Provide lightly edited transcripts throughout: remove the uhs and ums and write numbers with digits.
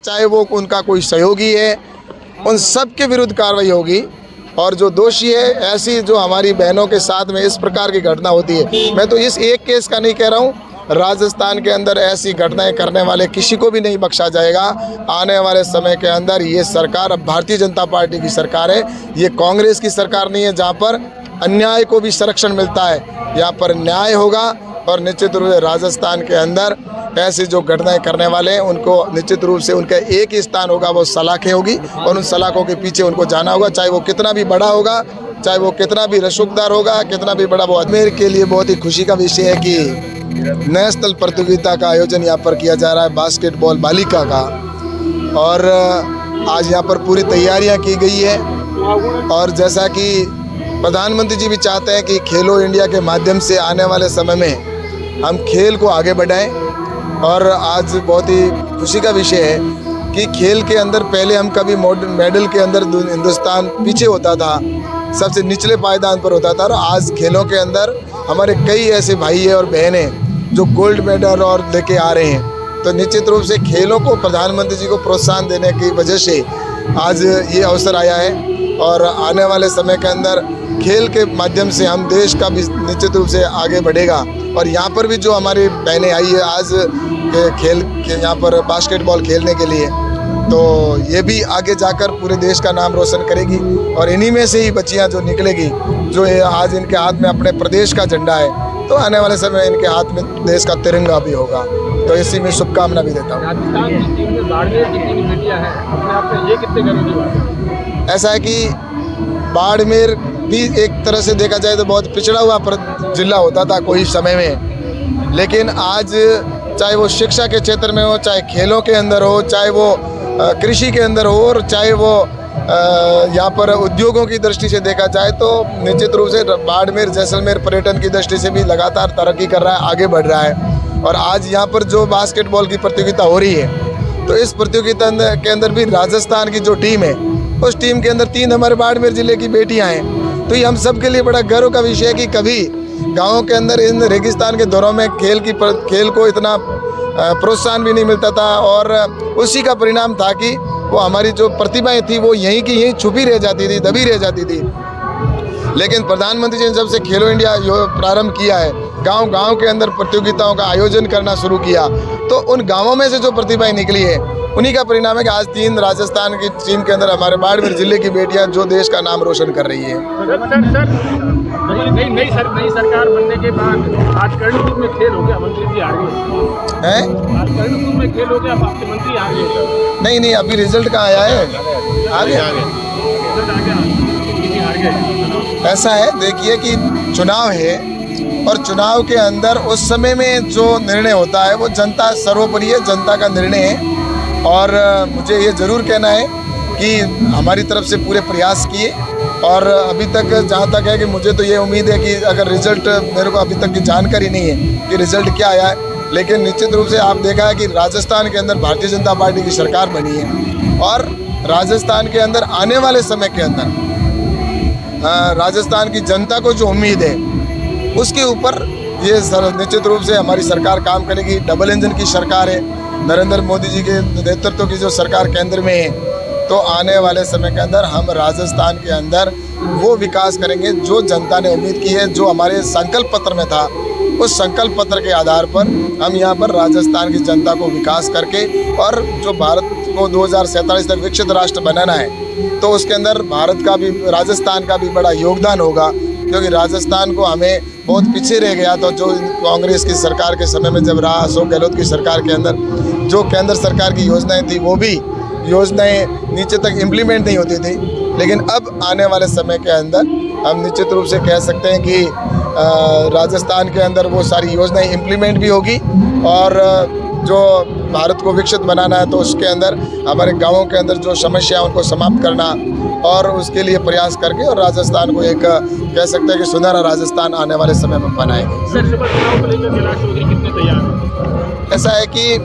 चाहे वो उनका कोई सहयोगी है, उन सब के विरुद्ध कार्रवाई होगी। और जो दोषी है, ऐसी जो हमारी बहनों के साथ में इस प्रकार की घटना होती है, मैं तो इस एक केस का नहीं कह रहा हूँ, राजस्थान के अंदर ऐसी घटनाएं करने वाले किसी को भी नहीं बख्शा जाएगा। आने वाले समय के अंदर ये सरकार अब भारतीय जनता पार्टी की सरकार है, ये कांग्रेस की सरकार नहीं है जहाँ पर अन्याय को भी संरक्षण मिलता है। यहाँ पर न्याय होगा और निश्चित रूप से राजस्थान के अंदर ऐसी जो घटनाएं करने वाले हैं उनको निश्चित रूप से उनका एक ही स्थान होगा, वो सलाखें होगी और उन सलाखों के पीछे उनको जाना होगा, चाहे वो कितना भी बड़ा होगा, चाहे वो कितना भी रसूखदार होगा, कितना भी बड़ा। वो अजमेर के लिए बहुत ही खुशी का विषय है कि नेशनल प्रतियोगिता का आयोजन यहाँ पर किया जा रहा है बास्केटबॉल बालिका का, और आज यहाँ पर पूरी तैयारियाँ की गई है। और जैसा कि प्रधानमंत्री जी भी चाहते हैं कि खेलो इंडिया के माध्यम से आने वाले समय में हम खेल को आगे बढ़ाएं, और आज बहुत ही खुशी का विषय है कि खेल के अंदर पहले हम कभी मेडल के अंदर हिंदुस्तान पीछे होता था, सबसे निचले पायदान पर होता था, और आज खेलों के अंदर हमारे कई ऐसे भाई हैं और बहनें हैं जो गोल्ड मेडल और लेके आ रहे हैं। तो निश्चित रूप से खेलों को प्रधानमंत्री जी को प्रोत्साहन देने की वजह से आज ये अवसर आया है, और आने वाले समय के अंदर खेल के माध्यम से हम देश का भी निश्चित रूप से आगे बढ़ेगा। और यहाँ पर भी जो हमारी बहनें आई है आज खेल के यहाँ पर बास्केटबॉल खेलने के लिए, तो ये भी आगे जाकर पूरे देश का नाम रोशन करेगी। और इन्हीं में से ही बच्चियाँ जो निकलेगी, जो आज इनके हाथ में अपने प्रदेश का झंडा है, तो आने वाले समय इनके हाथ में देश का तिरंगा भी होगा। तो इसी में शुभकामना भी देता हूँ। राजस्थान की टीम में बाड़मेर जितनी बेटियां हैं, अपने आप में ये कितने गर्व की बात है? ऐसा है कि बाड़मेर भी एक तरह से देखा जाए तो बहुत पिछड़ा हुआ जिला होता था कोई समय में, लेकिन आज चाहे वो शिक्षा के क्षेत्र में हो, चाहे खेलों के अंदर हो, चाहे वो कृषि के अंदर हो, और चाहे वो यहाँ पर उद्योगों की दृष्टि से देखा जाए तो निश्चित रूप से बाड़मेर जैसलमेर पर्यटन की दृष्टि से भी लगातार तरक्की कर रहा है, आगे बढ़ रहा है। और आज यहाँ पर जो बास्केटबॉल की प्रतियोगिता हो रही है, तो इस प्रतियोगिता के अंदर भी राजस्थान की जो टीम है, उस टीम के अंदर 3 हमारे बाड़मेर जिले की बेटियां हैं। तो ये हम सब के लिए बड़ा गर्व का विषय है कि कभी गाँव के अंदर इन रेगिस्तान के दौरों में खेल को इतना प्रोत्साहन भी नहीं मिलता था, और उसी का परिणाम था कि वो हमारी जो प्रतिभाएं थी वो यहीं की यहीं छुपी रह जाती थी, दबी रह जाती थी। लेकिन प्रधानमंत्री जी ने जब से खेलो इंडिया प्रारंभ किया है, गांव के अंदर प्रतियोगिताओं का आयोजन करना शुरू किया, तो उन गांवों में से जो प्रतिभाएं निकली है, उन्हीं का परिणाम है कि आज 3 राजस्थान की टीम के अंदर हमारे बाड़मेर जिले की बेटियां जो देश का नाम रोशन कर रही है। नई सरकार बनने के बाद आज कर्णपुर में खेल हो गया, मंत्री जी आ गए हैं। आज कर्णपुर में खेल हो गया, आपके मंत्री आ गए? नहीं, अभी रिजल्ट कहाँ आया है? ऐसा है, देखिए कि चुनाव है, और चुनाव के अंदर उस समय में जो निर्णय होता है वो जनता सर्वोपरि है, जनता का निर्णय है। और मुझे ये ज़रूर कहना है कि हमारी तरफ से पूरे प्रयास किए, और अभी तक जहाँ तक है कि मुझे तो ये उम्मीद है कि अगर रिज़ल्ट, मेरे को अभी तक की जानकारी नहीं है कि रिज़ल्ट क्या आया है, लेकिन निश्चित रूप से आप देखा है कि राजस्थान के अंदर भारतीय जनता पार्टी की सरकार बनी है, और राजस्थान के अंदर आने वाले समय के अंदर राजस्थान की जनता को जो उम्मीद है उसके ऊपर ये निश्चित रूप से हमारी सरकार काम करेगी। डबल इंजन की सरकार है, नरेंद्र मोदी जी के नेतृत्व की जो सरकार केंद्र में है, तो आने वाले समय के अंदर हम राजस्थान के अंदर वो विकास करेंगे जो जनता ने उम्मीद की है, जो हमारे संकल्प पत्र में था। उस संकल्प पत्र के आधार पर हम यहाँ पर राजस्थान की जनता को विकास करके, और जो भारत को 2047 तक विकसित राष्ट्र बनाना है, तो उसके अंदर भारत का भी, राजस्थान का भी बड़ा योगदान होगा, क्योंकि राजस्थान को हमें बहुत पीछे रह गया। तो जो कांग्रेस की सरकार के समय में जब रहा, अशोक गहलोत की सरकार के अंदर जो केंद्र सरकार की योजनाएं थी, वो भी योजनाएं नीचे तक इम्प्लीमेंट नहीं होती थी। लेकिन अब आने वाले समय के अंदर हम निश्चित रूप से कह सकते हैं कि राजस्थान के अंदर वो सारी योजनाएं इम्प्लीमेंट भी होगी, और जो भारत को विकसित बनाना है तो उसके अंदर हमारे गाँवों के अंदर जो समस्या उनको समाप्त करना, और उसके लिए प्रयास करके और राजस्थान को एक कह सकते हैं कि सुनहरा राजस्थान आने वाले समय में बनाएंगे। ऐसा है कि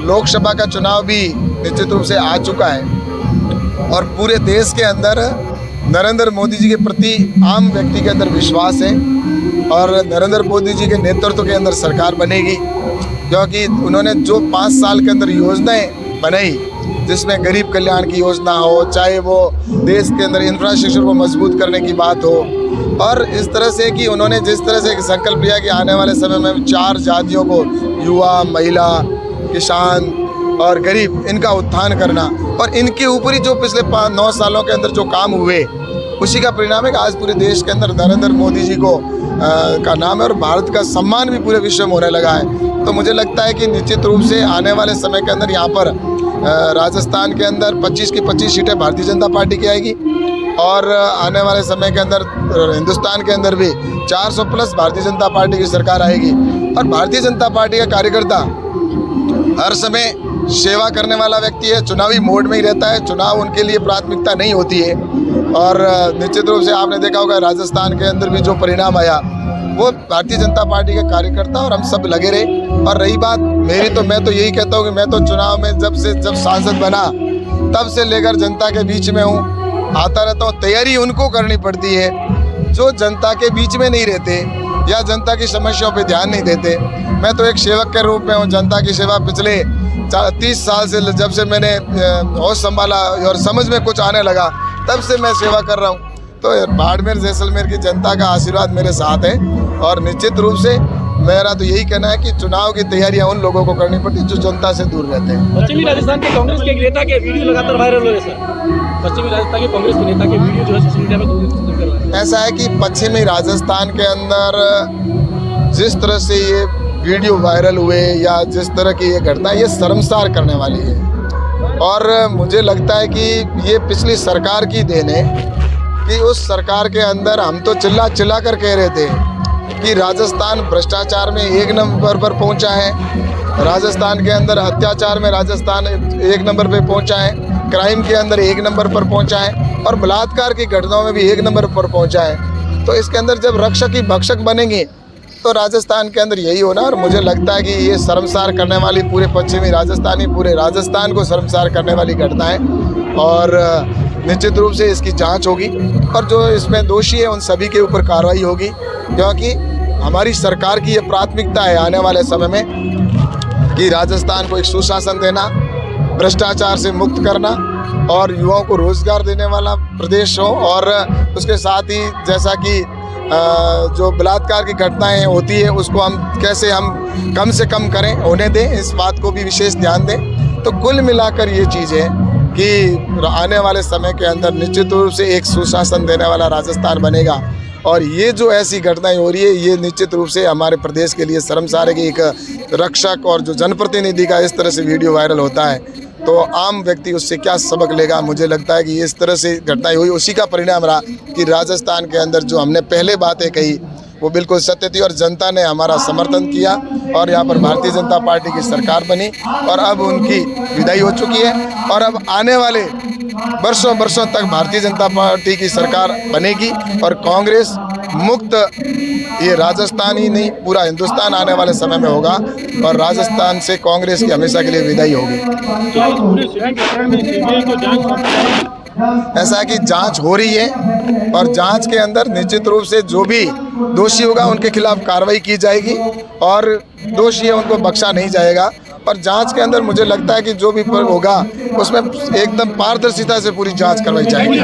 लोकसभा का चुनाव भी निश्चित रूप से आ चुका है, और पूरे देश के अंदर नरेंद्र मोदी जी के प्रति आम व्यक्ति के अंदर विश्वास है, और नरेंद्र मोदी जी के नेतृत्व के अंदर सरकार बनेगी, क्योंकि उन्होंने जो 5 साल के अंदर योजनाएं बनाई जिसमें गरीब कल्याण की योजना हो, चाहे वो देश के अंदर इंफ्रास्ट्रक्चर को मजबूत करने की बात हो, और इस तरह से कि उन्होंने जिस तरह से एक संकल्प लिया कि आने वाले समय में 4 जातियों को, युवा, महिला, किसान और गरीब, इनका उत्थान करना, और इनके ऊपर ही जो पिछले 9 सालों के अंदर जो काम हुए उसी का परिणाम है कि आज पूरे देश के अंदर नरेंद्र मोदी जी को का नाम है और भारत का सम्मान भी पूरे विश्व में होने लगा है। तो मुझे लगता है कि निश्चित रूप से आने वाले समय के अंदर यहाँ पर राजस्थान के अंदर 25 की 25 सीटें भारतीय जनता पार्टी की आएगी, और आने वाले समय के अंदर हिंदुस्तान के अंदर भी 400 प्लस भारतीय जनता पार्टी की सरकार आएगी। और भारतीय जनता पार्टी का कार्यकर्ता हर समय सेवा करने वाला व्यक्ति है, चुनावी मोड में ही रहता है, चुनाव उनके लिए प्राथमिकता नहीं होती है। और निश्चित रूप से आपने देखा होगा राजस्थान के अंदर भी जो परिणाम आया वो भारतीय जनता पार्टी के कार्यकर्ता और हम सब लगे रहे। और रही बात मेरी, तो मैं तो यही कहता हूँ कि मैं तो चुनाव में जब सांसद बना तब से लेकर जनता के बीच में हूँ, आता रहता हूँ। तैयारी उनको करनी पड़ती है जो जनता के बीच में नहीं रहते या जनता की समस्याओं पे ध्यान नहीं देते। मैं तो एक सेवक के रूप में हूँ, जनता की सेवा पिछले 30 साल से, जब से मैंने होश संभाला और समझ में कुछ आने लगा तब से मैं सेवा कर रहा हूँ। तो बाड़मेर जैसलमेर की जनता का आशीर्वाद मेरे साथ है, और निश्चित रूप से मेरा तो यही कहना है कि चुनाव की तैयारियां उन लोगों को करनी पड़ती जो जनता से दूर रहते हैं। पश्चिमी राजस्थान के कांग्रेस के एक नेता के वीडियो लगातार वायरल हो रहे सर। पश्चिमी राजस्थान के कांग्रेस के नेता के वीडियो जो है सोशल मीडिया पर ऐसा है कि पश्चिमी राजस्थान के अंदर जिस तरह से ये वीडियो वायरल हुए या जिस तरह की ये घटना, ये शर्मसार करने वाली है। और मुझे लगता है कि ये पिछली सरकार की देन है कि उस सरकार के अंदर हम तो चिल्ला चिल्ला कर कह रहे थे कि राजस्थान भ्रष्टाचार में 1 नंबर पर पहुंचा है, राजस्थान के अंदर अत्याचार में राजस्थान 1 नंबर पे पहुंचा है, क्राइम के अंदर 1 नंबर पर पहुंचा है, और बलात्कार की घटनाओं में भी 1 नंबर पर पहुंचा है। तो इसके अंदर जब रक्षक ही भक्षक बनेंगे तो राजस्थान के अंदर यही होना। और मुझे लगता है कि ये शर्मसार करने वाली, पूरे पश्चिमी राजस्थानी, पूरे राजस्थान को शर्मसार करने वाली घटना है, और निश्चित रूप से इसकी जांच होगी और जो इसमें दोषी है उन सभी के ऊपर कार्रवाई होगी, क्योंकि हमारी सरकार की ये प्राथमिकता है आने वाले समय में कि राजस्थान को एक सुशासन देना, भ्रष्टाचार से मुक्त करना और युवाओं को रोजगार देने वाला प्रदेश हो। और उसके साथ ही जैसा कि जो बलात्कार की घटनाएं होती है उसको हम कैसे हम कम से कम करें, होने दें, इस बात को भी विशेष ध्यान दें। तो कुल मिलाकर ये चीज़ है कि आने वाले समय के अंदर निश्चित रूप से एक सुशासन देने वाला राजस्थान बनेगा। और ये जो ऐसी घटनाएं हो रही है ये निश्चित रूप से हमारे प्रदेश के लिए शर्मसार है कि एक रक्षक और जो जनप्रतिनिधि का इस तरह से वीडियो वायरल होता है तो आम व्यक्ति उससे क्या सबक लेगा। मुझे लगता है कि इस तरह से घटनाएं हुई, उसी का परिणाम रहा कि राजस्थान के अंदर जो हमने पहले बातें कही वो बिल्कुल सत्य थी और जनता ने हमारा समर्थन किया और यहाँ पर भारतीय जनता पार्टी की सरकार बनी और अब उनकी विदाई हो चुकी है। और अब आने वाले वर्षों तक भारतीय जनता पार्टी की सरकार बनेगी और कांग्रेस मुक्त ये राजस्थान ही नहीं पूरा हिंदुस्तान आने वाले समय में होगा और राजस्थान से कांग्रेस की हमेशा के लिए विदाई होगी। ऐसा है कि जांच हो रही है और जांच के अंदर निश्चित रूप से जो भी दोषी होगा उनके खिलाफ कार्रवाई की जाएगी और दोषी है उनको बख्शा नहीं जाएगा। पर जांच के अंदर मुझे लगता है कि जो भी होगा उसमें एकदम पारदर्शिता से पूरी जांच करवाई जाएगी।